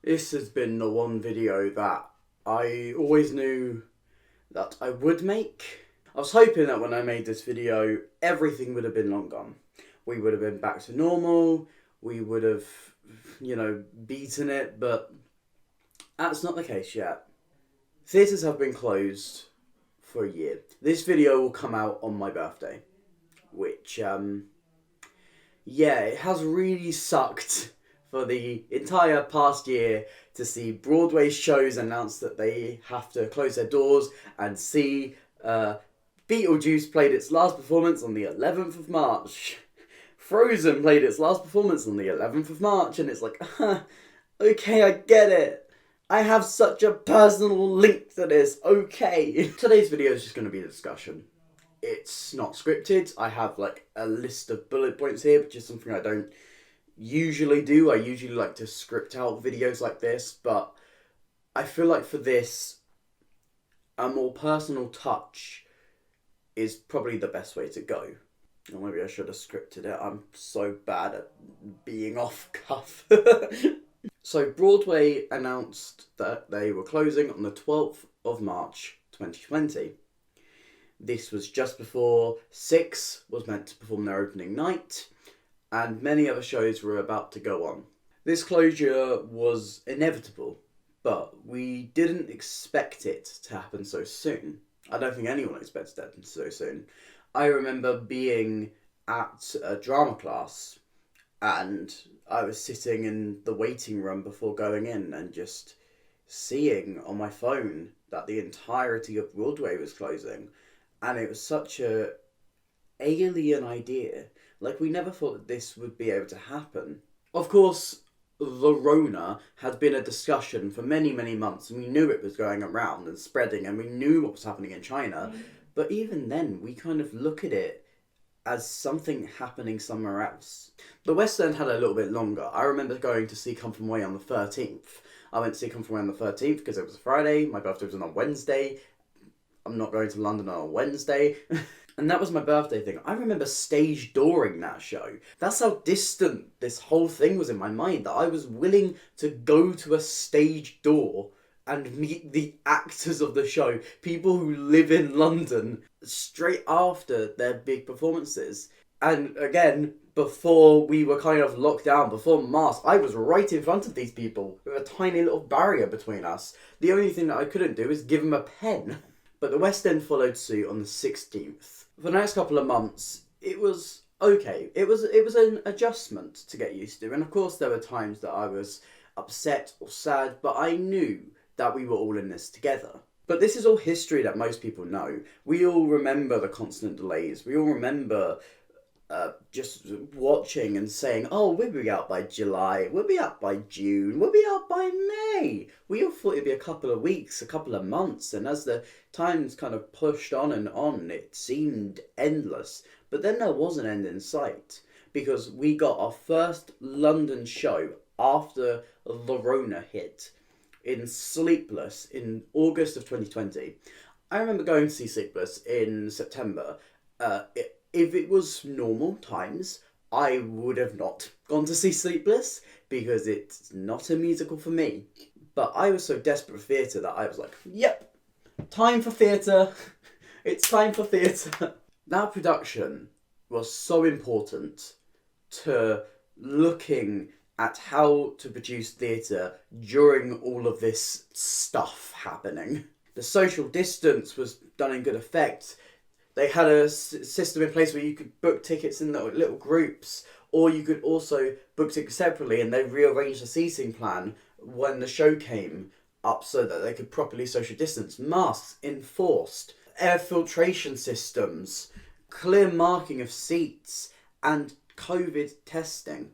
This has been the one video that I always knew that I would make. I was hoping that when I made this video, everything would have been long gone. We would have been back to normal, we would have, beaten it, but that's not the case yet. Theatres have been closed for a year. This video will come out on my birthday, which, it has really sucked for the entire past year to see Broadway shows announce that they have to close their doors and see Beetlejuice played its last performance on the 11th of March. Frozen played its last performance on the 11th of March, and it's like, okay, I get it. I have such a personal link to this, okay. Today's video is just going to be a discussion. It's not scripted. I have like a list of bullet points here, which is something I don't usually do. I usually like to script out videos like this, but I feel like for this, a more personal touch is probably the best way to go. Or maybe I should have scripted it. I'm so bad at being off cuff. So Broadway announced that they were closing on the 12th of March 2020. This was just before Six was meant to perform their opening night, and many other shows were about to go on. This closure was inevitable, but we didn't expect it to happen so soon. I don't think anyone expected it to happen so soon. I remember being at a drama class, and I was sitting in the waiting room before going in and just seeing on my phone that the entirety of Broadway was closing. And it was such a alien idea. Like, we never thought that this would be able to happen. Of course, the Rona had been a discussion for many, many months, and we knew it was going around and spreading, and we knew what was happening in China. But even then, we kind of look at it as something happening somewhere else. The West End had a little bit longer. I remember going to see Come From Away on the 13th. I went to see Come From Away on the 13th because it was a Friday, my birthday was on a Wednesday. I'm not going to London on a Wednesday. And that was my birthday thing. I remember stage dooring that show. That's how distant this whole thing was in my mind, that I was willing to go to a stage door and meet the actors of the show, people who live in London, straight after their big performances. And again, before we were kind of locked down, before masks, I was right in front of these people with a tiny little barrier between us. The only thing that I couldn't do is give them a pen. But the West End followed suit on the 16th. For the next couple of months, it was okay. It was an adjustment to get used to. And of course there were times that I was upset or sad, but I knew that we were all in this together. But this is all history that most people know. We all remember the constant delays. We all remember just watching and saying, oh, we'll be out by July, we'll be out by June, we'll be out by May. We all thought it'd be a couple of weeks, a couple of months, and as the times kind of pushed on, it seemed endless. But then there was an end in sight, because we got our first London show after the Rona hit in Sleepless in August of 2020. I remember going to see Sleepless in September. If it was normal times, I would have not gone to see Sleepless because it's not a musical for me. But I was so desperate for theatre that I was like, yep, time for theatre. It's time for theatre. That production was so important to looking at how to produce theatre during all of this stuff happening. The social distance was done in good effect. They had a system in place where you could book tickets in little groups, or you could also book tickets separately, and they rearranged the seating plan when the show came up so that they could properly social distance. Masks enforced, air filtration systems, clear marking of seats, and COVID testing.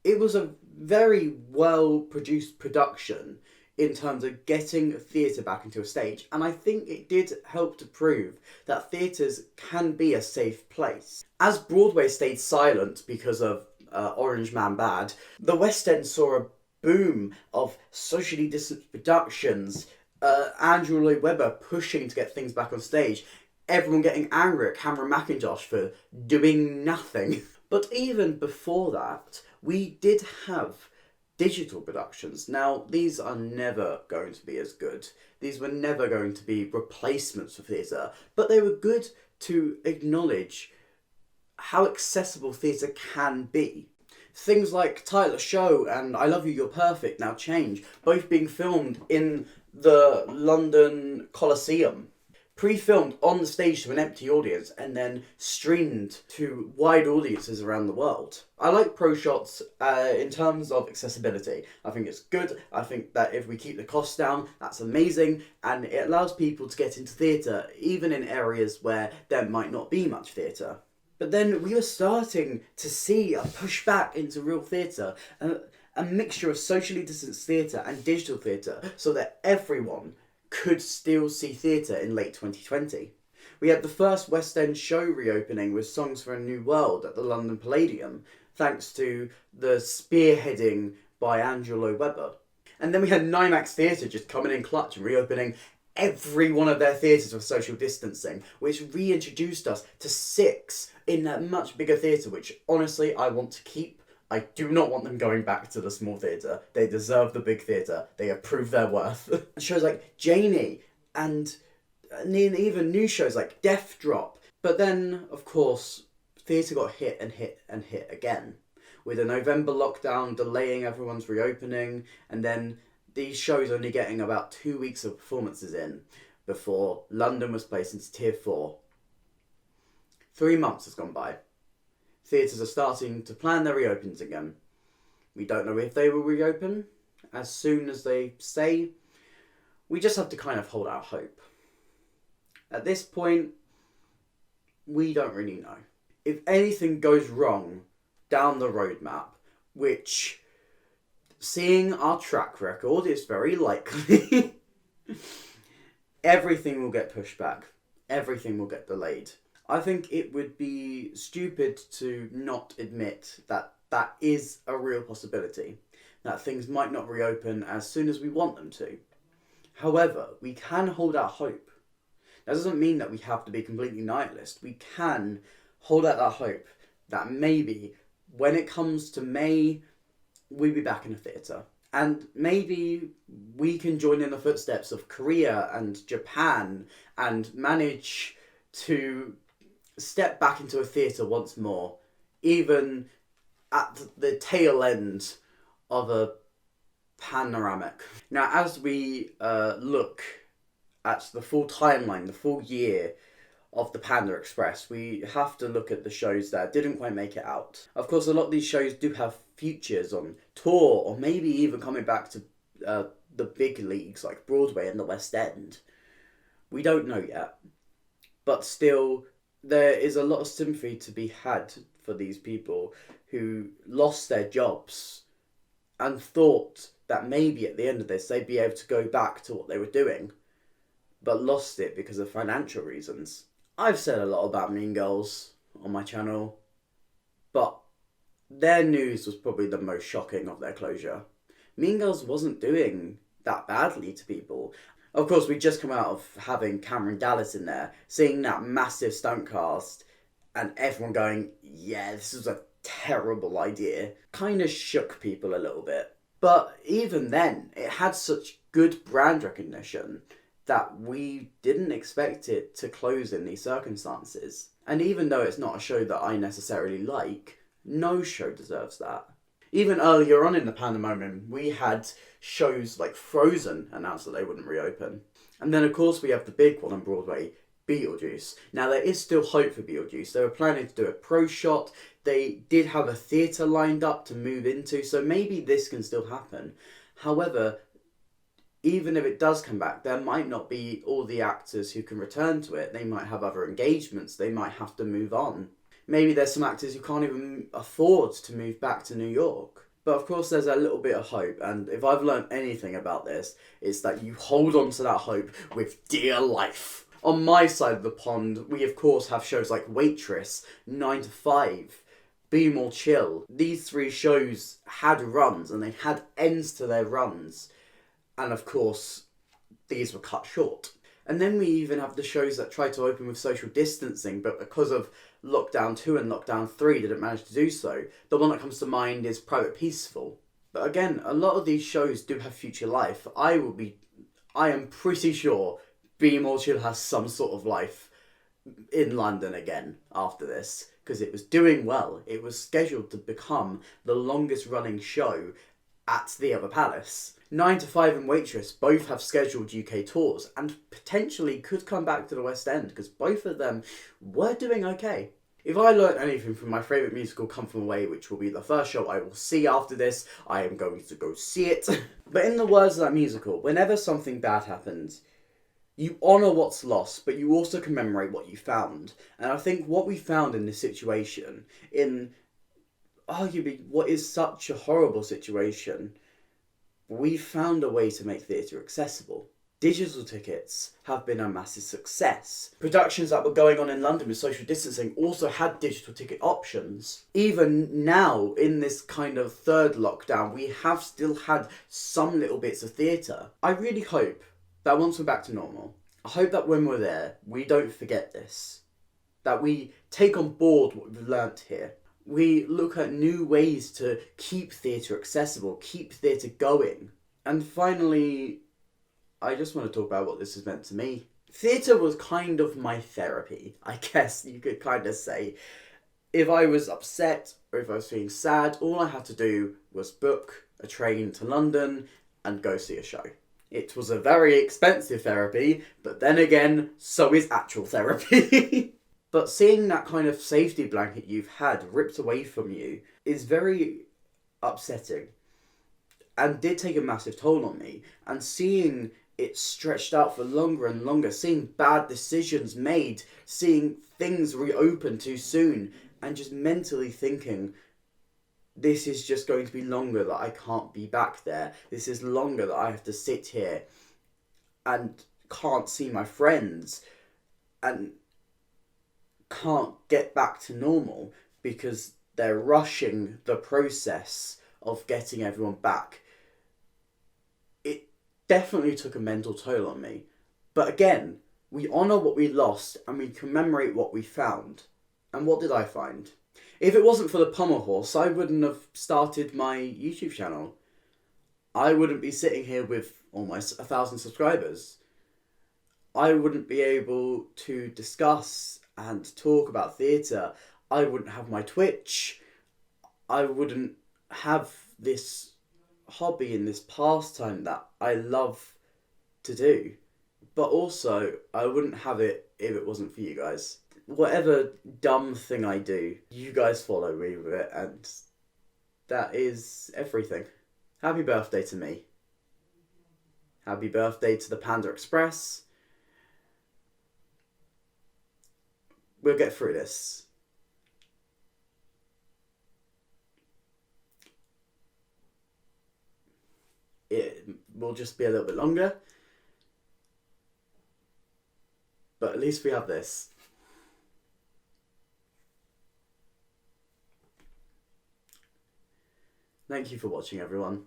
It was a very well produced production in terms of getting theatre back into a stage, and I think it did help to prove that theatres can be a safe place. As Broadway stayed silent because of Orange Man Bad, the West End saw a boom of socially distanced productions, Andrew Lloyd Webber pushing to get things back on stage, everyone getting angry at Cameron Mackintosh for doing nothing. But even before that, we did have digital productions. Now, these are never going to be as good. These were never going to be replacements for theatre, but they were good to acknowledge how accessible theatre can be. Things like Tyler Show and I Love You, You're Perfect, Now Change, both being filmed in the London Coliseum. Pre-filmed on the stage to an empty audience and then streamed to wide audiences around the world. I like Pro Shots in terms of accessibility. I think it's good. I think that if we keep the costs down, that's amazing, and it allows people to get into theatre even in areas where there might not be much theatre. But then we were starting to see a pushback into real theatre, a mixture of socially distanced theatre and digital theatre, so that everyone could still see theatre in late 2020. We had the first West End show reopening with Songs for a New World at the London Palladium, thanks to the spearheading by Angelo Weber. And then we had NIMAX Theatre just coming in clutch and reopening every one of their theatres with social distancing, which reintroduced us to 6 in a much bigger theatre, which honestly I want to keep. I do not want them going back to the small theatre. They deserve the big theatre. They have proved their worth. Shows like Janie and even new shows like Death Drop. But then, of course, theatre got hit and hit and hit again, with a November lockdown delaying everyone's reopening, and then these shows only getting about 2 weeks of performances in before London was placed into Tier 4. 3 months has gone by. Theatres are starting to plan their reopens again. We don't know if they will reopen as soon as they say. We just have to kind of hold out hope. At this point, we don't really know. If anything goes wrong down the roadmap, which, seeing our track record, is very likely, everything will get pushed back. Everything will get delayed. I think it would be stupid to not admit that that is a real possibility, that things might not reopen as soon as we want them to. However, we can hold out hope. That doesn't mean that we have to be completely nihilist. We can hold out that hope that maybe when it comes to May, we'll be back in a theatre. And maybe we can join in the footsteps of Korea and Japan and manage to step back into a theatre once more, even at the tail end of a panoramic. Now, as we look at the full timeline, the full year of the Panda Express, we have to look at the shows that didn't quite make it out. Of course, a lot of these shows do have futures on tour, or maybe even coming back to the big leagues like Broadway and the West End. We don't know yet. But still, there is a lot of sympathy to be had for these people who lost their jobs and thought that maybe at the end of this they'd be able to go back to what they were doing, but lost it because of financial reasons. I've said a lot about Mean Girls on my channel, but their news was probably the most shocking of their closure. Mean Girls wasn't doing that badly to people. Of course, we just come out of having Cameron Dallas in there, seeing that massive stunt cast, and everyone going, yeah, this was a terrible idea, kind of shook people a little bit. But even then, it had such good brand recognition that we didn't expect it to close in these circumstances. And even though it's not a show that I necessarily like, no show deserves that. Even earlier on in the pandemonium, we had shows like Frozen announce that they wouldn't reopen. And then, of course, we have the big one on Broadway, Beetlejuice. Now, there is still hope for Beetlejuice. They were planning to do a pro shot. They did have a theatre lined up to move into, so maybe this can still happen. However, even if it does come back, there might not be all the actors who can return to it. They might have other engagements. They might have to move on. Maybe there's some actors who can't even afford to move back to New York. But of course there's a little bit of hope, and if I've learned anything about this, it's that you hold on to that hope with dear life. On my side of the pond, we of course have shows like Waitress, 9 to 5, Be More Chill. These 3 shows had runs, and they had ends to their runs. And of course, these were cut short. And then we even have the shows that try to open with social distancing, but because of Lockdown 2 and Lockdown 3 didn't manage to do so. The one that comes to mind is Private Peaceful. But again, a lot of these shows do have future life. I am pretty sure Be More Chill has some sort of life in London again after this, because it was doing well. It was scheduled to become the longest running show at the other palace. 9 to 5 and Waitress both have scheduled UK tours and potentially could come back to the West End, because both of them were doing okay. If I learnt anything from my favourite musical, Come From Away, which will be the first show I will see after this, I am going to go see it. But in the words of that musical, whenever something bad happens, you honour what's lost, but you also commemorate what you found. And I think what we found in this situation, in arguably what is such a horrible situation, we found a way to make theatre accessible. Digital tickets have been a massive success. Productions that were going on in London with social distancing also had digital ticket options. Even now, in this kind of third lockdown, we have still had some little bits of theatre. I really hope that once we're back to normal, I hope that when we're there, we don't forget this. That we take on board what we've learnt here. We look at new ways to keep theatre accessible, keep theatre going. And finally, I just want to talk about what this has meant to me. Theatre was kind of my therapy, I guess you could kind of say. If I was upset or if I was feeling sad, all I had to do was book a train to London and go see a show. It was a very expensive therapy, but then again, so is actual therapy. But seeing that kind of safety blanket you've had ripped away from you is very upsetting and did take a massive toll on me. And seeing it stretched out for longer and longer, seeing bad decisions made, seeing things reopen too soon, and just mentally thinking, this is just going to be longer that I can't be back there. This is longer that I have to sit here and can't see my friends and can't get back to normal because they're rushing the process of getting everyone back. It definitely took a mental toll on me. But again, we honour what we lost and we commemorate what we found. And what did I find? If it wasn't for the pommel horse, I wouldn't have started my YouTube channel. I wouldn't be sitting here with almost 1,000 subscribers. I wouldn't be able to discuss and talk about theatre. I wouldn't have my Twitch. I wouldn't have this hobby and this pastime that I love to do. But also, I wouldn't have it if it wasn't for you guys. Whatever dumb thing I do, you guys follow me with it, and that is everything. Happy birthday to me. Happy birthday to the Panda Express. We'll get through this. It will just be a little bit longer, but at least we have this. Thank you for watching, everyone.